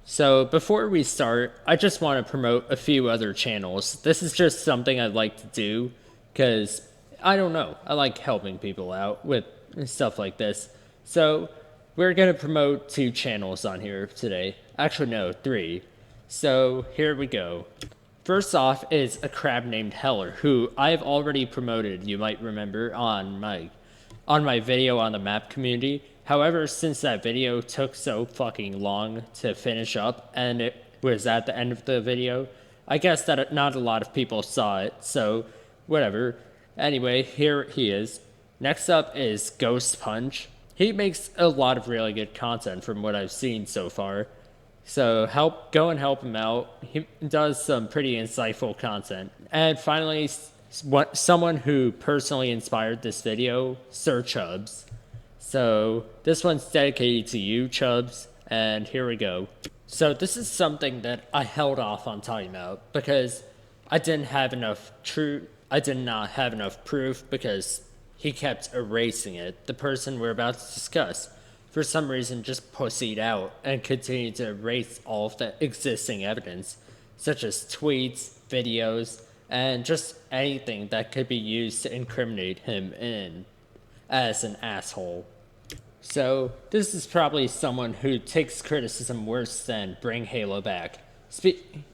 So before we start, I just want to promote a few other channels. This is just something I'd like to do because I don't know. I like helping people out with stuff like this. So we're going to promote two channels on here today. Actually, no, three. So here we go. First off is a crab named Heller, who I've already promoted, you might remember, on my video on the map community. However, since that video took so fucking long to finish up and it was at the end of the video, I guess that not a lot of people saw it, so whatever. Anyway, here he is. Next up is Ghost Punch. He makes a lot of really good content from what I've seen so far. So go and help him out. He does some pretty insightful content. And finally, someone who personally inspired this video, Sir Chubbs. So this one's dedicated to you, Chubbs, and here we go. So this is something that I held off on talking about because I didn't have enough I did not have enough proof because he kept erasing it. The person we're about to discuss, for some reason, just pussied out and continued to erase all of the existing evidence, such as tweets, videos, and just anything that could be used to incriminate him as an asshole. So this is probably someone who takes criticism worse than bring Halo back.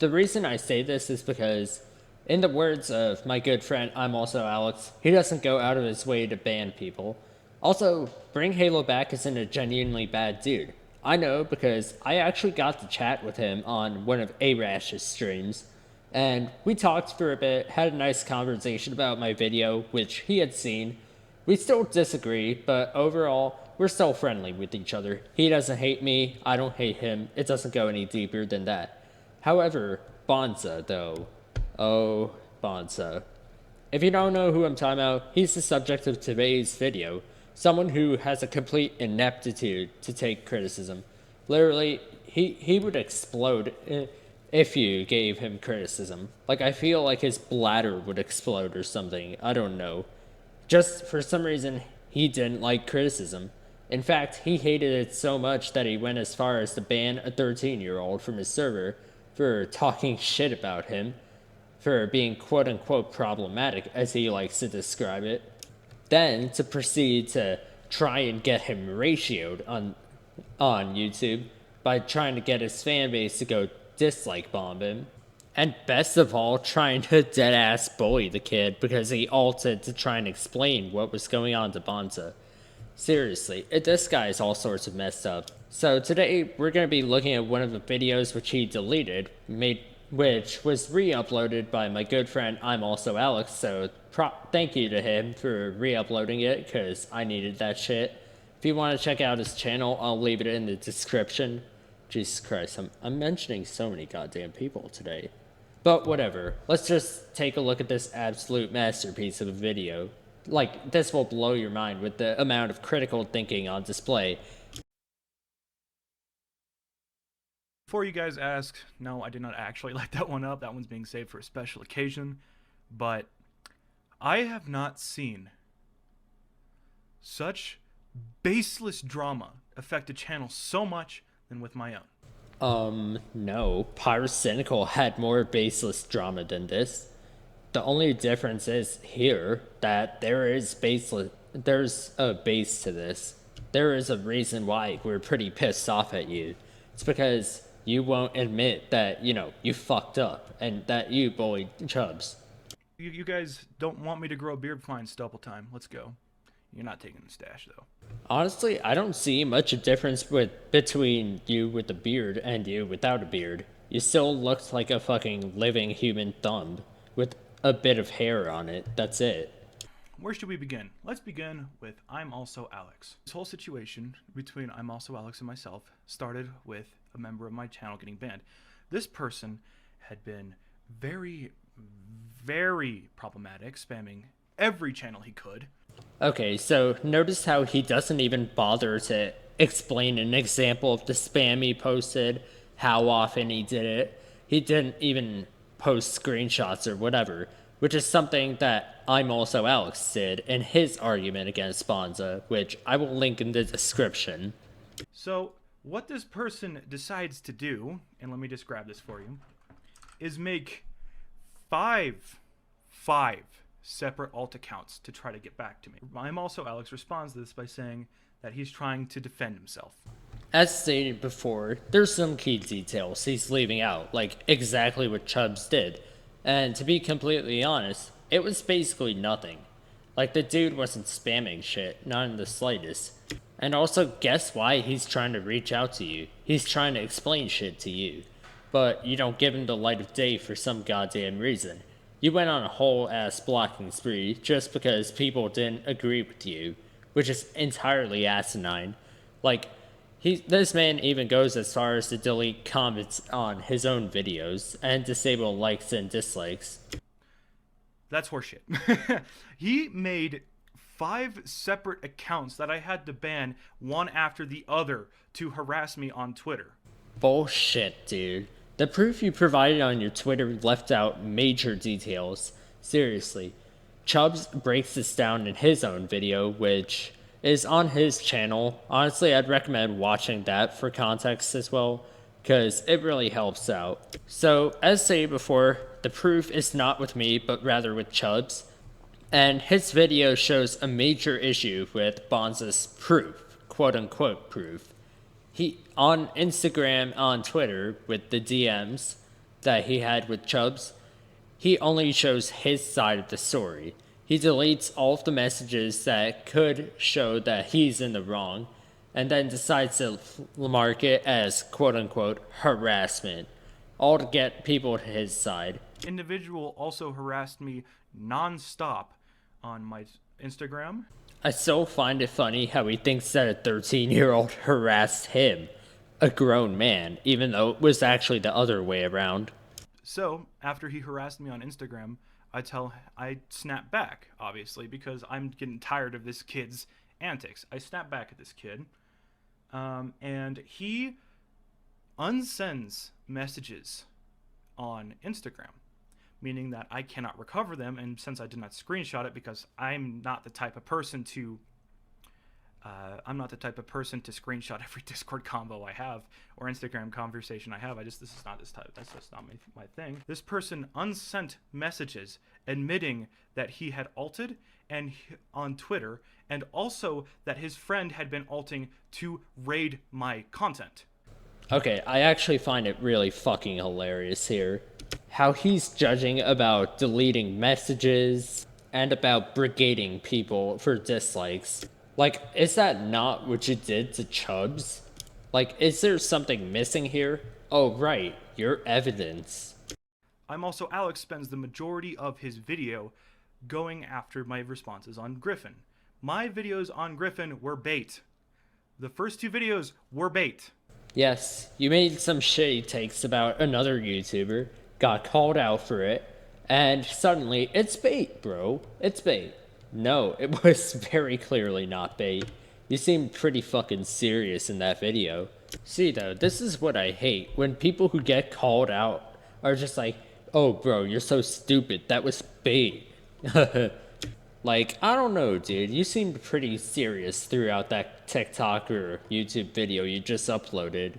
The reason I say this is because, in the words of my good friend I'm Also Alex, he doesn't go out of his way to ban people. Also, bring Halo back isn't a genuinely bad dude. I know because I actually got to chat with him on one of A-Rash's streams, and we talked for a bit, had a nice conversation about my video, which he had seen. We still disagree, but overall, we're still friendly with each other. He doesn't hate me, I don't hate him, it doesn't go any deeper than that. However, Bonza, though. Oh, Bonza. If you don't know who I'm talking about, he's the subject of today's video. Someone who has a complete ineptitude to take criticism. Literally, he would explode if you gave him criticism. Like, I feel like his bladder would explode or something. I don't know. Just for some reason, he didn't like criticism. In fact, he hated it so much that he went as far as to ban a 13-year-old from his server for talking shit about him, for being quote-unquote problematic, as he likes to describe it. Then to proceed to try and get him ratioed on YouTube by trying to get his fan base to go dislike bomb him. And best of all, trying to dead-ass bully the kid because he ulted to try and explain what was going on to Bonza. Seriously, this guy is all sorts of messed up. So today, we're going to be looking at one of the videos which he deleted, which was re-uploaded by my good friend I'm Also Alex, so thank you to him for re-uploading it, because I needed that shit. If you want to check out his channel, I'll leave it in the description. Jesus Christ, I'm mentioning so many goddamn people today. But whatever, let's just take a look at this absolute masterpiece of a video. Like, this will blow your mind with the amount of critical thinking on display. Before you guys ask, no, I did not actually light that one up. That one's being saved for a special occasion. But I have not seen such baseless drama affect a channel so much than with my own. No. Pyrocynical had more baseless drama than this. The only difference is here that there's a base to this. There is a reason why we're pretty pissed off at you. It's because you won't admit that, you fucked up and that you bullied Chubbs. You guys don't want me to grow a beard? Fine, stubble time. Let's go. You're not taking the stash, though. Honestly, I don't see much of difference between you with a beard and you without a beard. You still look like a fucking living human thumb with a bit of hair on it. That's it. Where should we begin? Let's begin with I'm Also Alex. This whole situation between I'm Also Alex and myself started with a member of my channel getting banned. This person had been very, very problematic, spamming every channel he could. Okay, so notice how he doesn't even bother to explain an example of the spam he posted, how often he did it. He didn't even post screenshots or whatever, which is something that I'm Also Alex did in his argument against Bonza, which I will link in the description. So What this person decides to do, and let me just grab this for you, is make five separate alt accounts to try to get back to me. I'm also Alex responds to this by saying that he's trying to defend himself. As stated before, there's some key details he's leaving out, like exactly what Chubbs did. And to be completely honest, it was basically nothing. Like, the dude wasn't spamming shit, not in the slightest. And also, guess why he's trying to reach out to you? He's trying to explain shit to you. But you don't give him the light of day for some goddamn reason. You went on a whole ass blocking spree just because people didn't agree with you, which is entirely asinine. Like, this man even goes as far as to delete comments on his own videos and disable likes and dislikes. That's horseshit. He made 5 separate accounts that I had to ban one after the other to harass me on Twitter. Bullshit, dude. The proof you provided on your Twitter left out major details. Seriously. Chubbs breaks this down in his own video, which is on his channel. Honestly, I'd recommend watching that for context as well, because it really helps out. So, as stated before, the proof is not with me, but rather with Chubbs. And his video shows a major issue with Bonza's proof, quote unquote proof. He, on Instagram, on Twitter, with the DMs that he had with Chubbs, he only shows his side of the story. He deletes all of the messages that could show that he's in the wrong, and then decides to mark it as quote unquote harassment, all to get people to his side. Individual also harassed me non-stop on my Instagram. I still find it funny how he thinks that a 13-year-old harassed him, a grown man, even though it was actually the other way around. So, after he harassed me on Instagram, I snap back, obviously, because I'm getting tired of this kid's antics. I snap back at this kid, and he unsends messages on Instagram, meaning that I cannot recover them, and since I did not screenshot it because I'm not the type of person to screenshot every Discord combo I have or Instagram conversation I have. That's just not my thing. This person unsent messages admitting that he had alted on Twitter, and also that his friend had been alting to raid my content. Okay, I actually find it really fucking hilarious here. How he's judging about deleting messages and about brigading people for dislikes. Like, is that not what you did to Chubbs? Like, is there something missing here? Oh, right, your evidence. I'm also Alex spends the majority of his video going after my responses on Griffin. My videos on Griffin were bait. The first 2 videos were bait. Yes, you made some shitty takes about another YouTuber, got called out for it, and suddenly it's bait, bro. It's bait. No, it was very clearly not bait. You seemed pretty fucking serious in that video. See though, this is what I hate, when people who get called out are just like, oh bro, you're so stupid, that was bait. Like, I don't know, dude, you seemed pretty serious throughout that TikTok or YouTube video you just uploaded.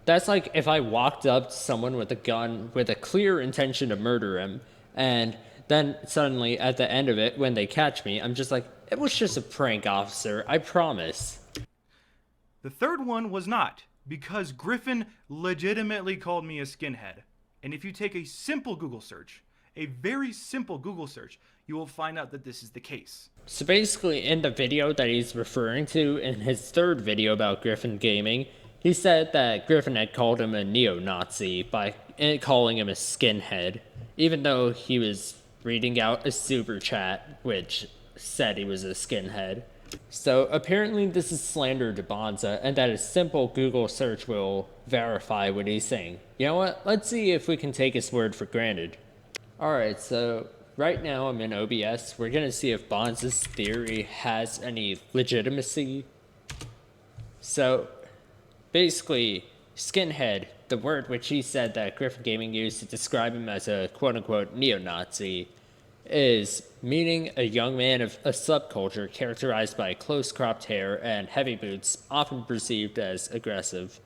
That's like if I walked up to someone with a gun with a clear intention to murder him, and then suddenly at the end of it, when they catch me, I'm just like, it was just a prank, officer, I promise. The third one was not, because Griffin legitimately called me a skinhead. And if you take a simple Google search, a very simple Google search, you will find out that this is the case. So basically, in the video that he's referring to in his third video about Griffin Gaming, he said that Griffin had called him a neo-Nazi by calling him a skinhead, even though he was reading out a super chat which said he was a skinhead. So apparently this is slander to Bonza, and that a simple Google search will verify what he's saying. You know what? Let's see if we can take his word for granted. Alright, so right now I'm in OBS. We're gonna see if Bonza's theory has any legitimacy. So basically, skinhead, the word which he said that Griffin Gaming used to describe him as a quote-unquote neo-Nazi, is meaning a young man of a subculture characterized by close cropped hair and heavy boots, often perceived as aggressive.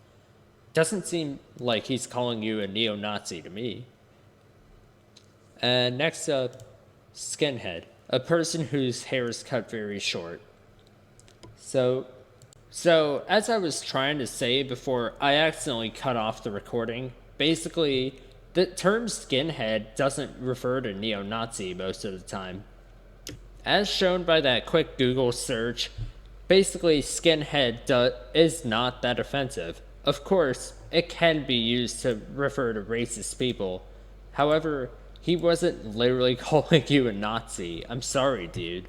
Doesn't seem like he's calling you a neo-Nazi to me. And next up, skinhead, a person whose hair is cut very short. So, as I was trying to say before I accidentally cut off the recording, basically, the term skinhead doesn't refer to neo-Nazi most of the time. As shown by that quick Google search, basically skinhead is not that offensive. Of course, it can be used to refer to racist people. However, he wasn't literally calling you a Nazi. I'm sorry, dude.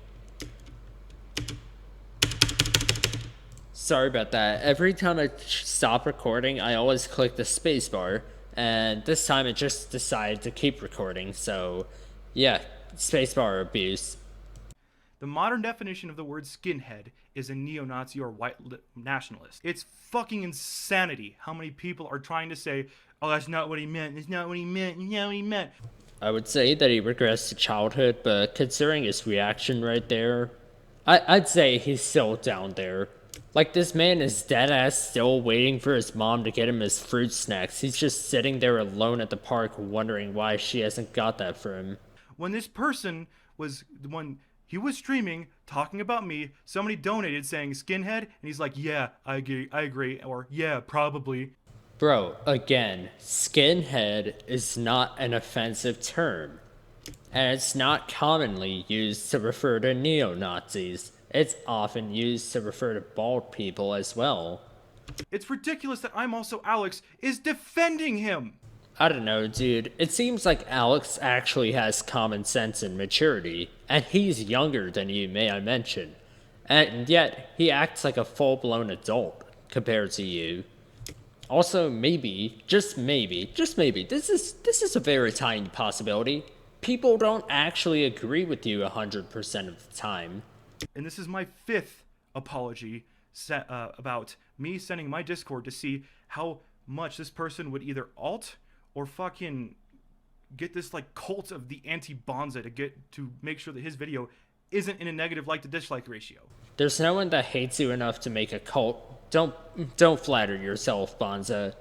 Sorry about that. Every time I stop recording, I always click the spacebar, and this time it just decided to keep recording, so yeah, spacebar abuse. The modern definition of the word skinhead is a neo-Nazi or white nationalist. It's fucking insanity how many people are trying to say, oh, that's not what he meant, that's not what he meant, that's not what he meant. I would say that he regressed to childhood, but considering his reaction right there, I'd say he's still down there. Like, this man is deadass still waiting for his mom to get him his fruit snacks. He's just sitting there alone at the park wondering why she hasn't got that for him. When this person was, when he was streaming, talking about me, somebody donated saying skinhead, and he's like, yeah, I agree, or yeah, probably. Bro, again, skinhead is not an offensive term. And it's not commonly used to refer to neo-Nazis. It's often used to refer to bald people as well. It's ridiculous that I'm Also Alex is defending him. I don't know, dude. It seems like Alex actually has common sense and maturity, and he's younger than you, may I mention. And yet, he acts like a full-blown adult compared to you. Also, maybe, just maybe, this is a very tiny possibility. People don't actually agree with you 100% of the time. And this is my 5th apology about me sending my Discord to see how much this person would either alt or fucking get this like cult of the anti-Bonza to make sure that his video isn't in a negative like to dislike ratio. There's no one that hates you enough to make a cult. Don't flatter yourself, Bonza.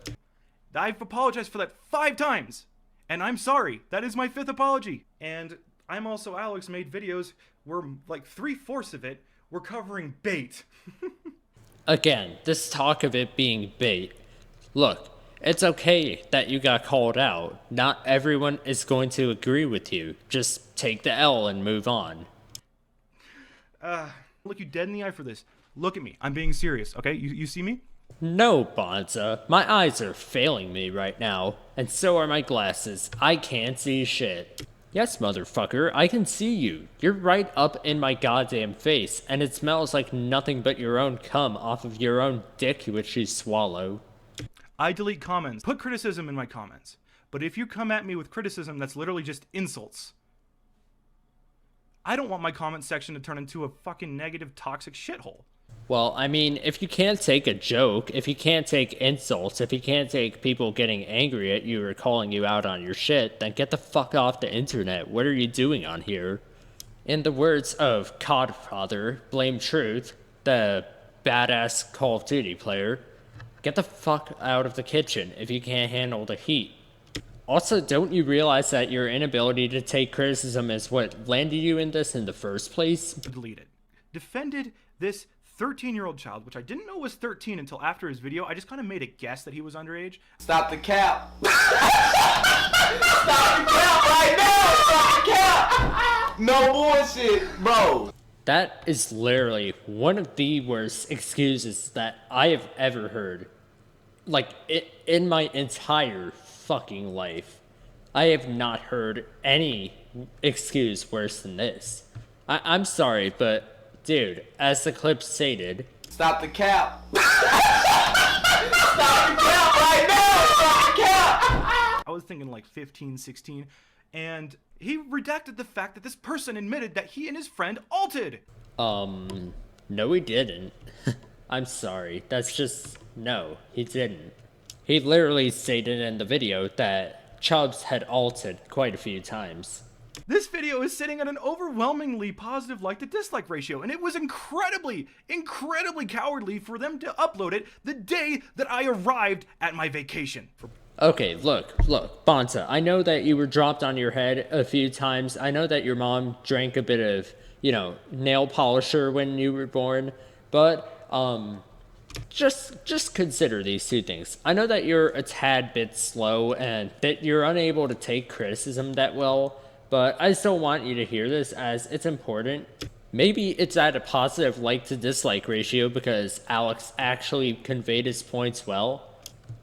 I've apologized for that 5 times, and I'm sorry. That is my 5th apology. And I'm Also Alex made videos where like 3/4 of it were covering bait. Again, this talk of it being bait. Look, it's okay that you got called out. Not everyone is going to agree with you. Just take the L and move on. Look you dead in the eye for this. Look at me. I'm being serious, okay? You see me? No, Bonza. My eyes are failing me right now, and so are my glasses. I can't see shit. Yes, motherfucker, I can see you. You're right up in my goddamn face, and it smells like nothing but your own cum off of your own dick which you swallow. I delete comments. Put criticism in my comments. But if you come at me with criticism that's literally just insults, I don't want my comment section to turn into a fucking negative, toxic shithole. Well, I mean, if you can't take a joke, if you can't take insults, if you can't take people getting angry at you or calling you out on your shit, then get the fuck off the internet. What are you doing on here? In the words of Codfather, Blame Truth, the badass Call of Duty player, get the fuck out of the kitchen if you can't handle the heat. Also, don't you realize that your inability to take criticism is what landed you in this in the first place? Deleted. Defended this 13-year-old child, which I didn't know was 13 until after his video. I just kind of made a guess that he was underage. Stop the cap. Stop the cap right now. Stop the cap. No bullshit, bro. That is literally one of the worst excuses that I have ever heard. Like, in my entire fucking life. I have not heard any excuse worse than this. I'm sorry, but dude, as the clip stated, stop the cap. Stop the cap right now. Stop the cap. I was thinking like 15, 16, and he redacted the fact that this person admitted that he and his friend alted. No he didn't. I'm sorry, that's just, no, he didn't. He literally stated in the video that Chubbs had alted quite a few times. This video is sitting at an overwhelmingly positive like to dislike ratio, and it was incredibly cowardly for them to upload it the day that I arrived at my vacation. Okay, look, Bonza, I know that you were dropped on your head a few times. I know that your mom drank a bit of, nail polisher when you were born, but, just consider these two things. I know that you're a tad bit slow and that you're unable to take criticism that well, but I still want you to hear this as it's important. Maybe it's at a positive like to dislike ratio because Alex actually conveyed his points well.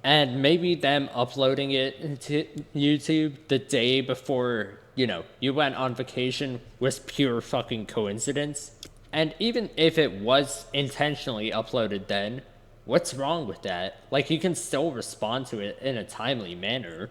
And maybe them uploading it to YouTube the day before, you went on vacation was pure fucking coincidence. And even if it was intentionally uploaded then, what's wrong with that? Like, you can still respond to it in a timely manner.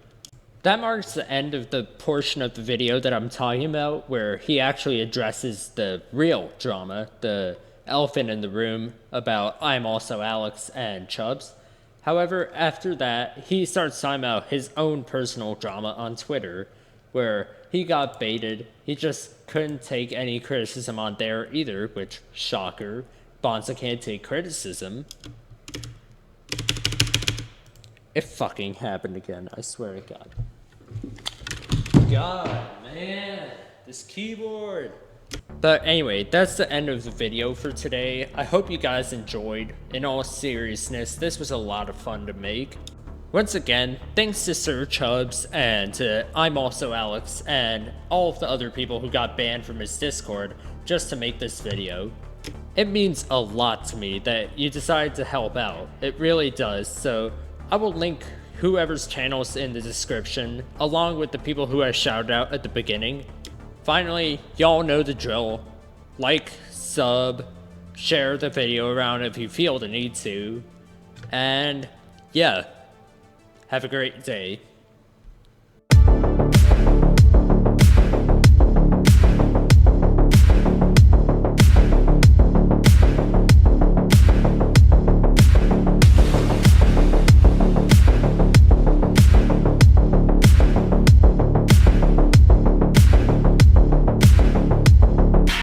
That marks the end of the portion of the video that I'm talking about, where he actually addresses the real drama, the elephant in the room about I'm Also Alex and Chubbs. However, after that, he starts talking about his own personal drama on Twitter, where he got baited. He just couldn't take any criticism on there either, which, shocker, Bonza can't take criticism. It fucking happened again, I swear to God. God, man, this keyboard. But anyway, that's the end of the video for today. I hope you guys enjoyed. In all seriousness, this was a lot of fun to make. Once again, thanks to Sir Chubbs and to I'm Also Alex and all of the other people who got banned from his Discord just to make this video. It means a lot to me that you decided to help out. It really does, so I will link whoever's channels in the description, along with the people who I shouted out at the beginning. Finally, y'all know the drill. Like, sub, share the video around if you feel the need to. And yeah, have a great day.